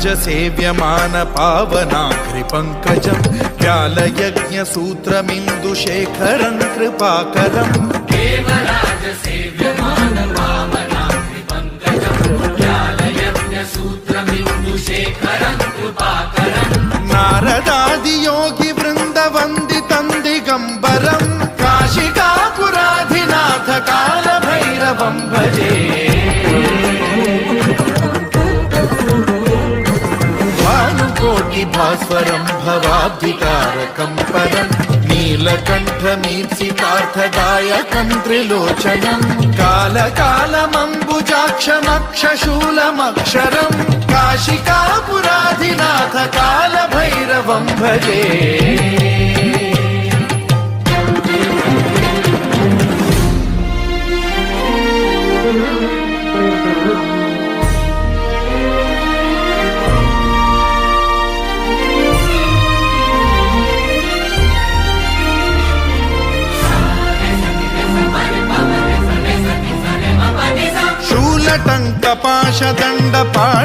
सेव्यमान पावनाग्रिपङ्कजं व्यालयज्ञसूत्रमिन्दुशेखरं कृपाकरम् देवराज सेव्यमान पावनाग्रिपङ्कजं व्यालयज्ञसूत्रमिन्दुशेखरं कृपाकरम् नारदादियोगिवृन्दवन्दितं दिगम्बरं काशिकापुराधिनाथ कालभैरवं भजे भास्वरं भवाब्धिकारकं परं नीलकण्ठमीप्सितार्थदायकं त्रिलोचनं कालकालमम्बुजाक्षमक्षशूलमक्षरं काशिकापुराधिनाथ कालभैरवं भजे शूलटङ्कपाशदण्डपाणि